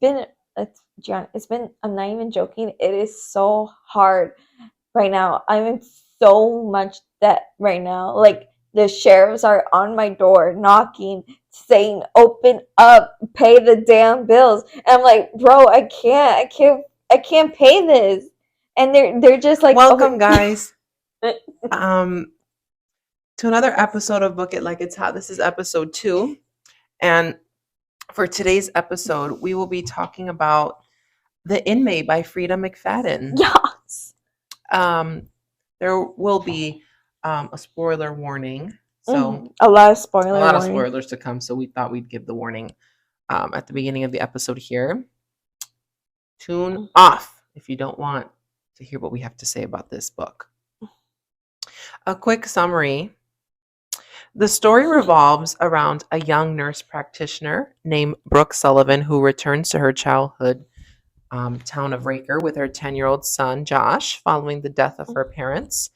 it's been, I'm not even joking, it is so hard right now. I'm in so much debt right now. Like, the sheriffs are on my door knocking, saying, "Open up, pay the damn bills." And I'm like, "Bro, I can't pay this." And they're just like, Welcome, "Okay." guys, to another episode of Book It Like It's Hot. This is episode 2, and for today's episode, we will be talking about The Inmate by Frieda Mcfadden. Yes. There will be a spoiler warning, so A lot of a spoiler lot of warning. spoilers to come. So we thought we'd give the warning at the beginning of the episode here. Tune off if you don't want to hear what we have to say about this book. A quick summary. The story revolves around a young nurse practitioner named Brooke Sullivan who returns to her childhood town of Raker with her 10-year-old son, Josh, following the death of her parents.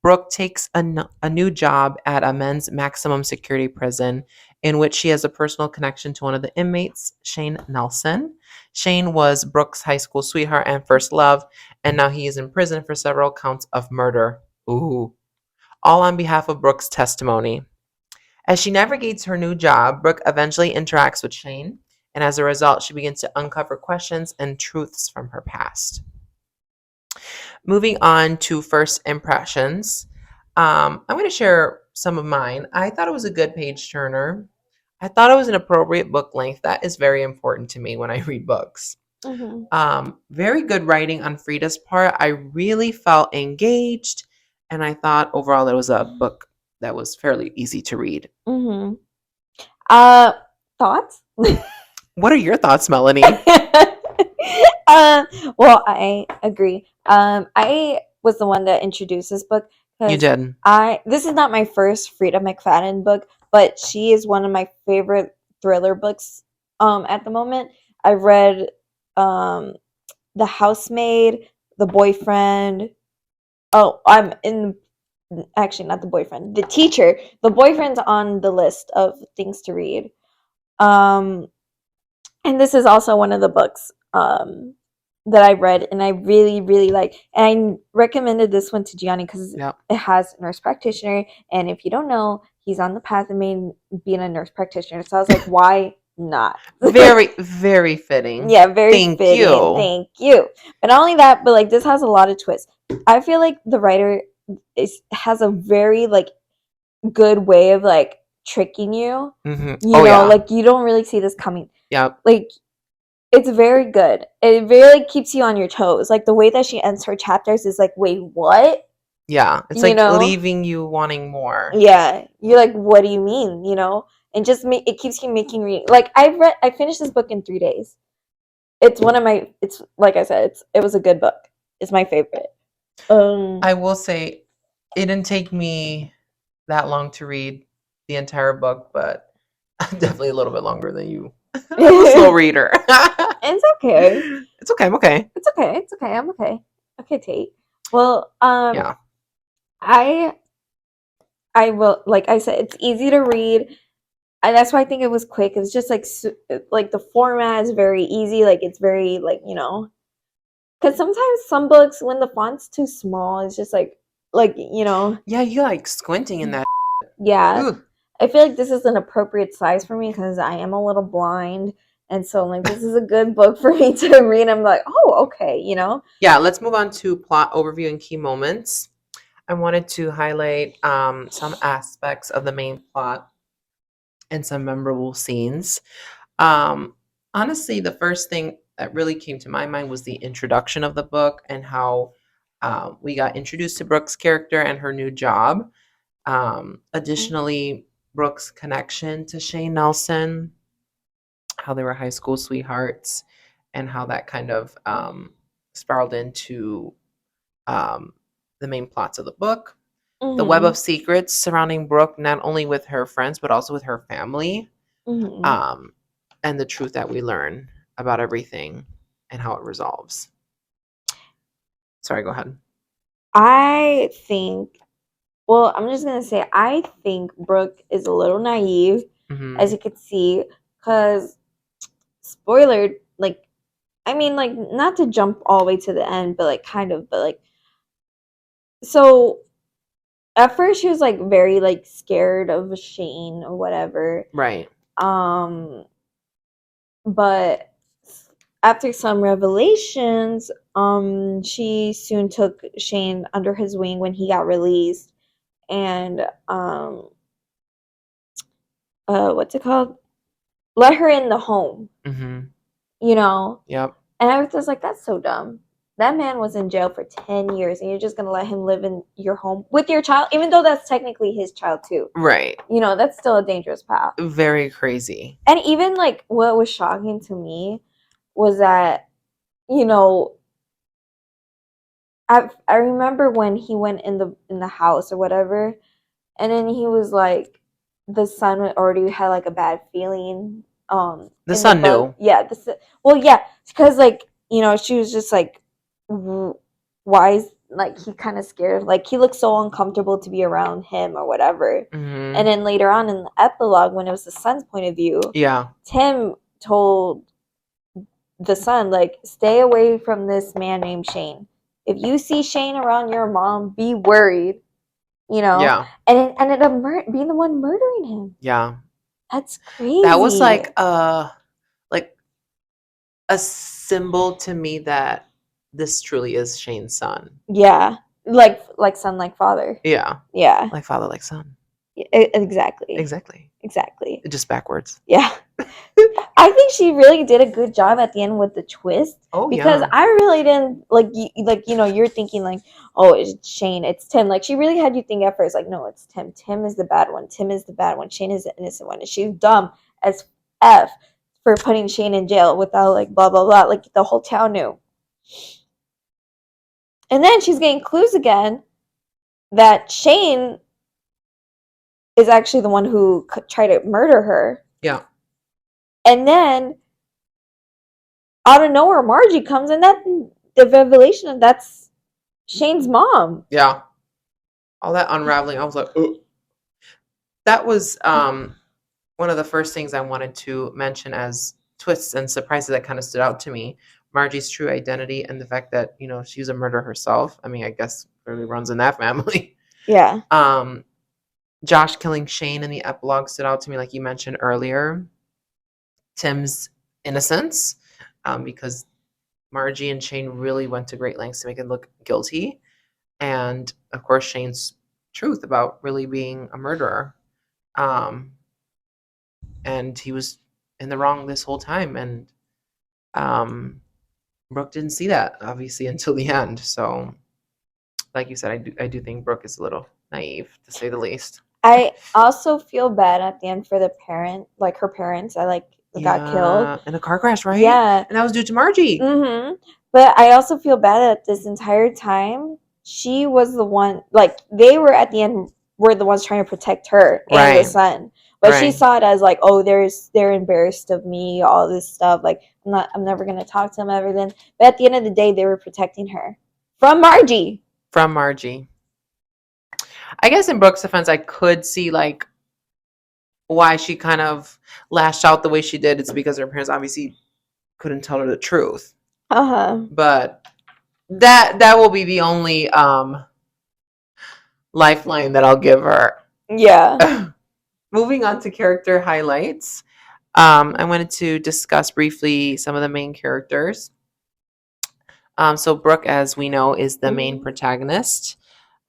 Brooke takes a new job at a men's maximum security prison in which she has a personal connection to one of the inmates, Shane Nelson. Shane was Brooke's high school sweetheart and first love, and now he is in prison for several counts of murder. Ooh. All on behalf of Brooke's testimony. As she navigates her new job, Brooke eventually interacts with Shane, and as a result, she begins to uncover questions and truths from her past. Moving on to first impressions, I'm going to share some of mine. I thought it was a good page turner. I thought it was an appropriate book length. That is very important to me when I read books. Very good writing on Frieda's part. I really felt engaged, and I thought overall it was a book that was fairly easy to read. Thoughts? What are your thoughts, Melanie? Well, I agree. I was the one that introduced this book. You did. This is not my first Frieda Mcfadden book, but she is one of my favorite thriller books at the moment. I read The Housemaid, The Boyfriend. Oh, I'm in, actually not The Boyfriend, The Teacher. The Boyfriend's on the list of things to read. And this is also one of the books that I read and I really, really like. And I recommended this one to Gianni because it has a nurse practitioner. And if you don't know, he's on the path of being a nurse practitioner. So I was like, why not? Very, very fitting. Yeah, very Thank fitting. you. Thank you. But not only that, but like this has a lot of twists. I feel like the writer has a very like good way of like tricking you. You know, like you don't really see this coming. Yep. Like it's very good. It really keeps you on your toes. Like the way that she ends her chapters is like, wait, what? Yeah, it's like leaving you wanting more. Yeah, you're like, what do you mean? You know, and just it keeps you making reading. Like I finished this book in 3 days. It's one of my. It's like I said, it was a good book. It's my favorite. I will say, it didn't take me that long to read the entire book, but definitely a little bit longer than you. I'm a slow reader. It's okay. It's okay. I'm okay. It's okay. It's okay. I'm okay. Okay, Tate. Well, yeah. I will, like I said, it's easy to read, and that's why I think it was quick. It's just like the format is very easy. Like it's very like, you know, because sometimes some books when the font's too small, it's just like you know. Yeah, you like squinting in that. Yeah. Ooh. I feel like this is an appropriate size for me because I am a little blind. And so, like, this is a good book for me to read. I'm like, oh, okay, you know? Yeah, let's move on to plot overview and key moments. I wanted to highlight some aspects of the main plot and some memorable scenes. Honestly, the first thing that really came to my mind was the introduction of the book and how we got introduced to Brooke's character and her new job. Additionally, Brooke's connection to Shane Nelson, how they were high school sweethearts, and how that kind of spiraled into the main plots of the book. The web of secrets surrounding Brooke, not only with her friends, but also with her family. And the truth that we learn about everything and how it resolves. Sorry, go ahead. I think, well, I'm just going to say, I think Brooke is a little naive, as you could see, because, spoiler, like, I mean, like, not to jump all the way to the end, but like kind of, but like, so at first she was like very like scared of Shane or whatever. Right. But after some revelations, she soon took Shane under his wing when he got released, and what's it called? Let her in the home. Mm-hmm. You know. Yep. And I was just like, that's so dumb. That man was in jail for 10 years, and you're just gonna let him live in your home with your child, even though that's technically his child too. Right. You know, that's still a dangerous path. Very crazy. And even like what was shocking to me was that, you know, I remember when he went in the house or whatever, and then he was like, the son already had like a bad feeling. The son knew. Yeah, well, yeah, because like, you know, she was just like, why is like he kind of scared? Like he looked so uncomfortable to be around him or whatever. Mm-hmm. And then later on in the epilogue, when it was the son's point of view, yeah, Tim told the son, like, stay away from this man named Shane. If you see Shane around your mom, be worried. You know, yeah, and it ended up being the one murdering him. yeah. That's crazy. That was like a symbol to me that this truly is Shane's son. Yeah, like son, like father. Yeah, Yeah, like father, like son. exactly. Exactly. Just backwards. Yeah. I think she really did a good job at the end with the twist. Oh because yeah. I really didn't like you know, you're thinking like, oh, it's Shane, it's Tim. Like she really had you think at first like, no, it's Tim. Tim is the bad one. Tim is the bad one. Shane is the innocent one. And she's dumb as f for putting Shane in jail without like blah blah blah. Like the whole town knew. And then she's getting clues again that Shane is actually the one who tried to murder her. Yeah. And then out of nowhere, Margie comes in. That the revelation of that's Shane's mom. Yeah. All that unraveling, I was like, ooh. That was one of the first things I wanted to mention as twists and surprises that kind of stood out to me. Margie's true identity and the fact that, you know, she's a murderer herself. I mean, I guess really runs in that family. Yeah. Josh killing Shane in the epilogue stood out to me, like you mentioned earlier. Tim's innocence, because Margie and Shane really went to great lengths to make him look guilty. And of course, Shane's truth about really being a murderer. And he was in the wrong this whole time. And Brooke didn't see that, obviously, until the end. So, like you said, I do think Brooke is a little naive, to say the least. I also feel bad at the end for the parent, like her parents. Got killed in a car crash, right? Yeah, and that was due to Margie. But I also feel bad that this entire time she was the one. Like they were at the end, were the ones trying to protect her and the Right. son. But she Right. saw it as like, oh, they're embarrassed of me, all this stuff. Like I'm never gonna talk to them ever then. But at the end of the day, they were protecting her from Margie. From Margie. I guess in Brooke's defense, I could see like why she kind of lashed out the way she did. It's because her parents obviously couldn't tell her the truth. But that will be the only lifeline that I'll give her. Yeah. Moving on to character highlights. I wanted to discuss briefly some of the main characters. So Brooke, as we know, is the main protagonist.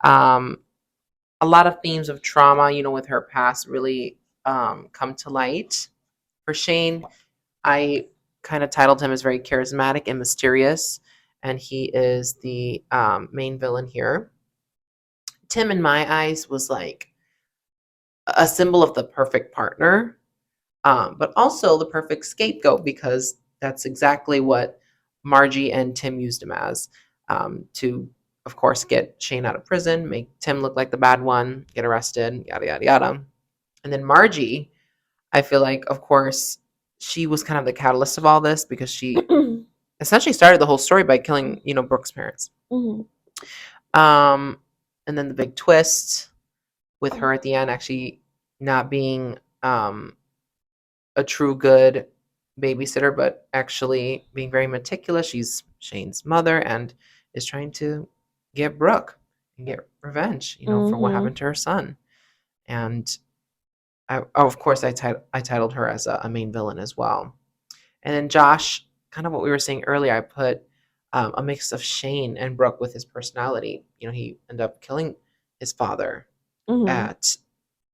A lot of themes of trauma, you know, with her past really come to light. For Shane, I kind of titled him as very charismatic and mysterious, and he is the main villain here. Tim, in my eyes, was like a symbol of the perfect partner, but also the perfect scapegoat, because that's exactly what Margie and Tim used him as, to, of course, get Shane out of prison, make Tim look like the bad one, get arrested, yada, yada, yada. And then Margie, I feel like, of course, she was kind of the catalyst of all this, because she essentially started the whole story by killing, you know, Brooke's parents. And then the big twist with her at the end actually not being a true good babysitter, but actually being very meticulous. She's Shane's mother and is trying to get Brooke and get revenge, for what Mhm. happened to her son. And of course, I titled her as a main villain as well. And then Josh, kind of what we were saying earlier, I put a mix of Shane and Brooke with his personality. He ended up killing his father Mhm. at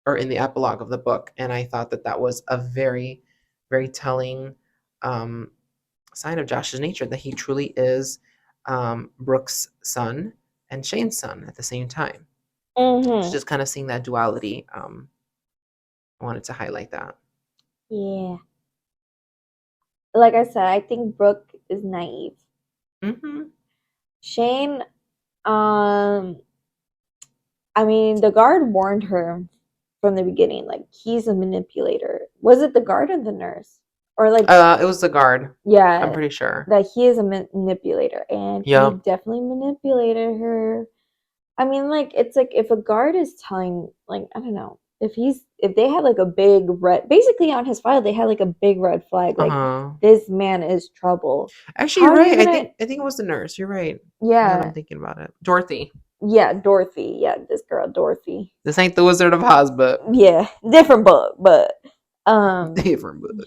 or in the epilogue of the book, and I thought that was a very, very telling um, sign of Josh's nature, that he truly is Brooke's son and Shane's son at the same time. It's Mhm. just kind of seeing that duality. I wanted to highlight that. Yeah. Like I said, I think Brooke is naive. Hmm. Shane, um, I mean, the guard warned her from the beginning, like he's a manipulator. Was it the guard or the nurse? Or like, It was the guard. I'm yeah, pretty sure. that he is a manipulator, and he Yep. definitely manipulated her. I mean, like it's like if a guard is telling, like I don't know, if they had like a big red, basically on his file they had like a big red flag, Uh like huh. this man is trouble. Actually, How you're are you right. I gonna? think I think it was the nurse. You're right. Now that I'm Yeah, thinking about it, Dorothy. yeah, Dorothy. Yeah, this girl, Dorothy. This ain't the Wizard of Oz, but Yeah, different book, but um, different book.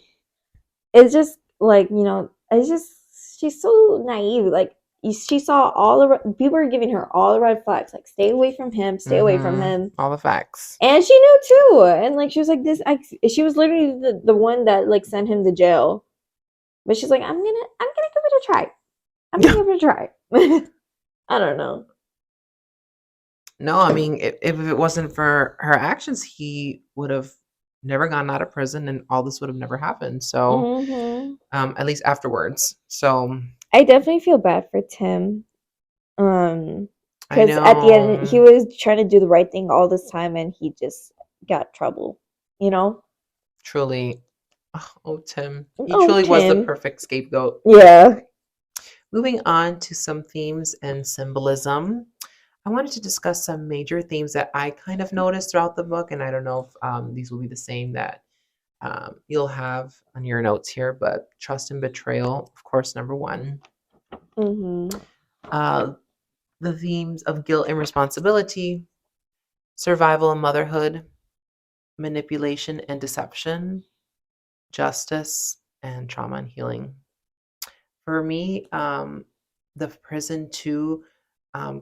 it's just like it's just she's so naive. Like she saw all the people were giving her all the red flags, like stay away from him, stay away from Mm-hmm. him. All the facts. And she knew too. And like she was like this she was literally the one that like sent him to jail. But she's like, I'm gonna give it a try. I'm gonna give it a try. I don't know. No, I mean, if it wasn't for her actions, he would have never gotten out of prison, and all this would have never happened. So, Hmm. at least afterwards. So, I definitely feel bad for Tim. Um, I because at the end he know, was trying to do the right thing all this time and he just got trouble, you know? truly, oh, Tim, he Oh, truly was the Tim. perfect scapegoat. Yeah. Moving on to some themes and symbolism. I wanted to discuss some major themes that I kind of noticed throughout the book, and I don't know if these will be the same that you'll have on your notes here, but trust and betrayal, of course, number one. Hmm. Uh, the themes of guilt and responsibility, survival and motherhood, manipulation and deception, justice, and trauma and healing. For me, the prison too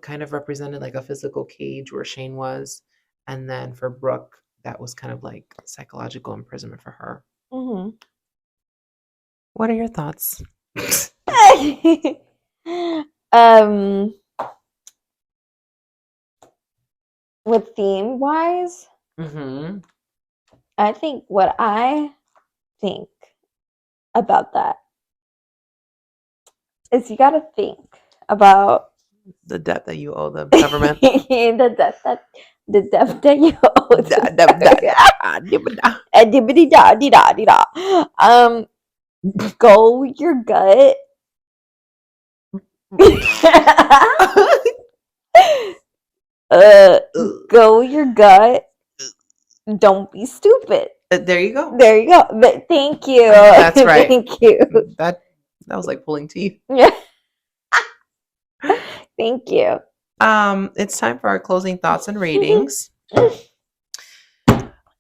kind of represented like a physical cage where Shane was. And then for Brooke, that was kind of like psychological imprisonment for her. Hmm. What are your thoughts? um, with theme wise, Mm-hmm. I think what I think about that is you got to think about The debt that you owe the government. the death that you owe Da, to da, da, da, da, da. da. Go your gut. uh, go your gut. Don't be stupid. There you go. There you go. Thank you. That's right. Thank you. That was like pulling teeth. Yeah. Thank you. It's time for our closing thoughts and ratings.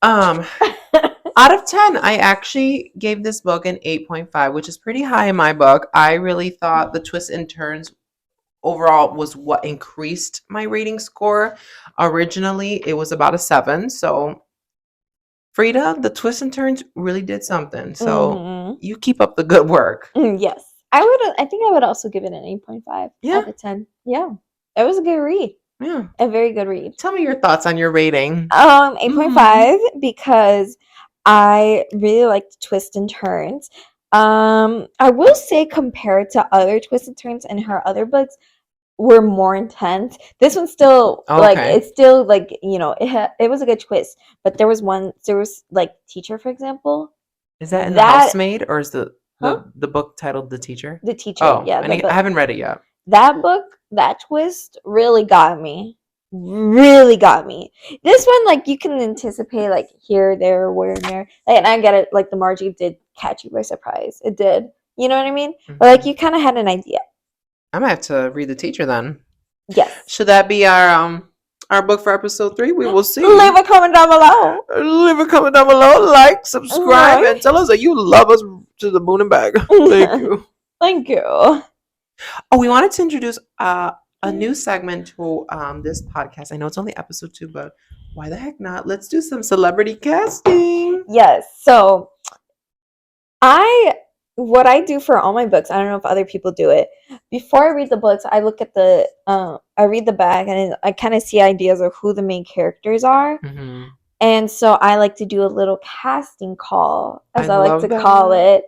Um, out of 10, I actually gave this book an 8.5, which is pretty high in my book. I really thought the twists and turns overall was what increased my rating score. Originally, it was about a 7. So, Frida, the twists and turns really did something. So, Hmm. you keep up the good work. Yes. I think I would also give it an 8.5 Yeah. out of 10. Yeah. It was a good read. Yeah. A very good read. Tell me your thoughts on your rating. 8.5 because I really like the twists and turns. I will say compared to other twists and turns in her other books were more intense. This one's still like Okay. it's still like it was a good twist, but there was like teacher for example. Is that in The That Housemaid or is the huh? the book titled The Teacher? The teacher, Oh, yeah, I haven't read it yet. that book, that twist really got me. really got me. This one, like, you can anticipate, like, here, there, where, and there. Like, and I get it, like, the Margie did catch you by surprise. It did. You know what I mean? But, like, you kind of had an idea. I might have to read The Teacher then. Yes. Should that be our book for episode 3? We will see. Leave a comment down below. Leave a comment down below. Like, subscribe, and tell us that you love us to the moon and back. Thank you. Thank you. Oh, we wanted to introduce a new segment to this podcast. I know it's only episode 2, but why the heck not? Let's do some celebrity casting. Yes. So what I do for all my books, I don't know if other people do it. Before I read the books, I look at I read the back, and I kind of see ideas of who the main characters are. Mm-hmm. And so I like to do a little casting call, as I like to call it.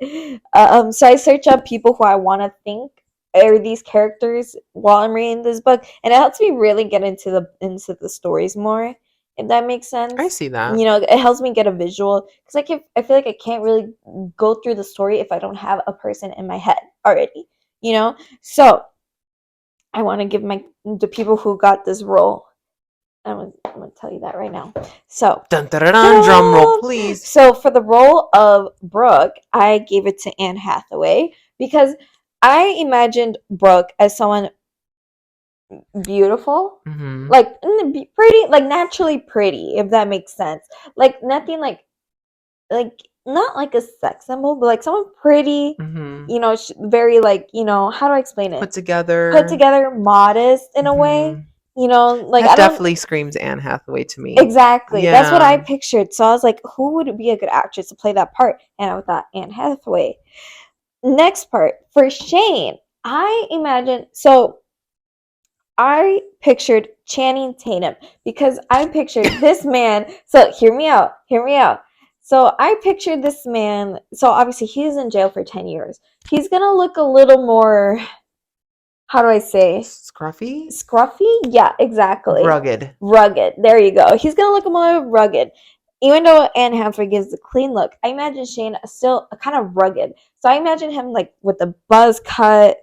So I search up people who I want to think are these characters while I'm reading this book, and it helps me really get into the stories more. If that makes sense. I see that. You know, it helps me get a visual, because I feel like I can't really go through the story if I don't have a person in my head already. You know, so I want to give the people who got this role. I'm gonna tell you that right now. So, dun, dun, dun, dun, drum roll, please. So for the role of Brooke, I gave it to Anne Hathaway, because I imagined Brooke as someone beautiful, like pretty, like naturally pretty, if that makes sense. Like nothing like not like a sex symbol, but like someone pretty, you know, very, like, you know, how do I explain it? Put together, modest in a way. You know, like that definitely screams Anne Hathaway to me. Exactly. Yeah. That's what I pictured. So I was like, who would be a good actress to play that part? And I thought Anne Hathaway. Next part, for Shane, I pictured Channing Tatum, because I pictured this man. So hear me out. So I pictured this man. So obviously he's in jail for 10 years. He's going to look a little more, how do I say? Scruffy? Yeah, exactly. Rugged. There you go. He's going to look more rugged. Even though Anne Hathaway gives the clean look, I imagine Shane still kind of rugged. So I imagine him like with a buzz cut,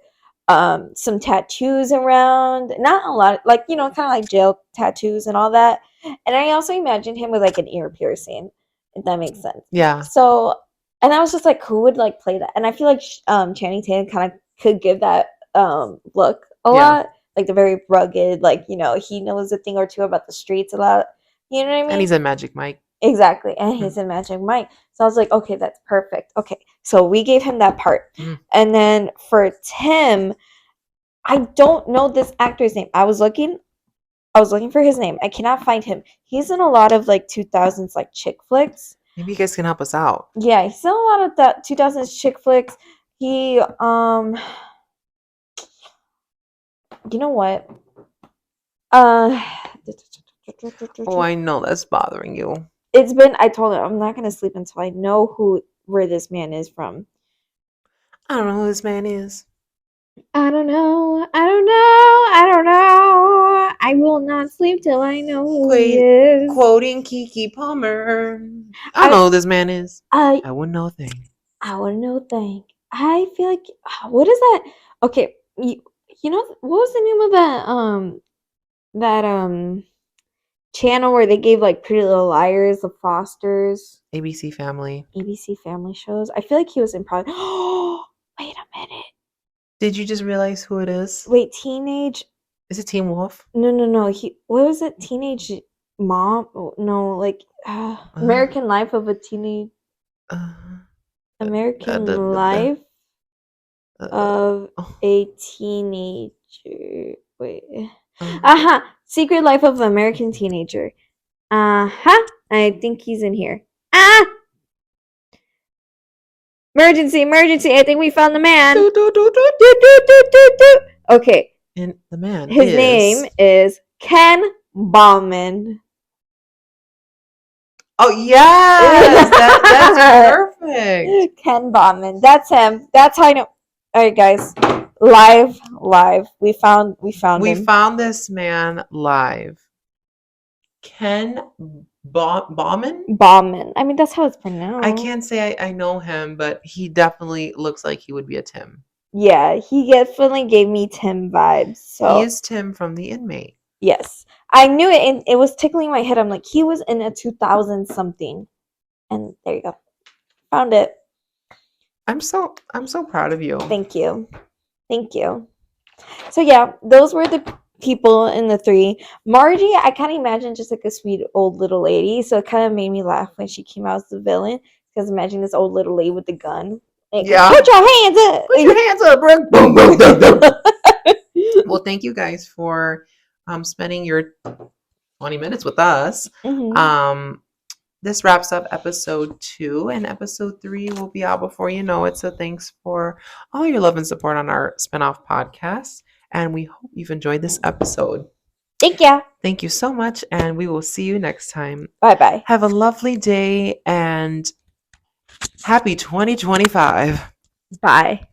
some tattoos around, not a lot, like, you know, kind of like jail tattoos and all that. And I also imagine him with like an ear piercing, if that makes sense. Yeah. So, and I was just like, who would like play that? And I feel like Channing Tatum kind of could give that look a lot, like the very rugged, like, you know, he knows a thing or two about the streets a lot. You know what I mean? And he's in Magic Mike. Exactly. And he's in Magic Mike. So I was like, okay, that's perfect. Okay. So we gave him that part. And then for Tim, I don't know this actor's name. I was looking for his name. I cannot find him. He's in a lot of like 2000s like chick flicks. Maybe you guys can help us out. Yeah, he's in a lot of that 2000s chick flicks. He you know what? Oh, I know that's bothering you. I told him I'm not going to sleep until I know where this man is from. I don't know who this man is. I don't know. I will not sleep till I know who he is. Quoting Keke Palmer. I know who this man is. I wouldn't know a thing. I feel like, what is that? Okay, you know, what was the name of that channel where they gave like Pretty Little Liars, The Fosters, ABC Family shows? I feel like he was in probably. Oh, wait a minute. Did you just realize who it is? Wait, Teenage. Is it Teen Wolf? No. What was it? Teenage Mom? No, like American Life of a Teenage. American Life of a Teenager. Wait. Secret Life of an American Teenager. I think he's in here. Emergency! I think we found the man. Okay. And the man His name is Ken Bauman. Oh, yes! That's perfect. Ken Bauman. That's him. That's how I know. All right, guys. Live. We found him. We found this man live. Ken Bauman? Bauman. I mean, that's how it's pronounced. I can't say I know him, but he definitely looks like he would be a Tim. Yeah, he definitely gave me Tim vibes. So he is Tim from the Inmate. Yes. I knew it, and it was tickling my head. I'm like, he was in a 2000 something. And there you go. Found it. I'm so proud of you. Thank you. Thank you. So yeah, those were the people in the three. Margie, I kind of imagine just like a sweet old little lady. So it kind of made me laugh when she came out as the villain. Because imagine this old little lady with the gun. Like, Yeah. put your hands up. Put your hands up, Brooke. Boom, boom, boom, boom. Well, thank you guys for spending your 20 minutes with us. Mhm. This wraps up episode 2, and episode 3 will be out before you know it. So thanks for all your love and support on our spinoff podcast. And we hope you've enjoyed this episode. Thank you. Thank you so much, and we will see you next time. Bye-bye. Have a lovely day and happy 2025. Bye.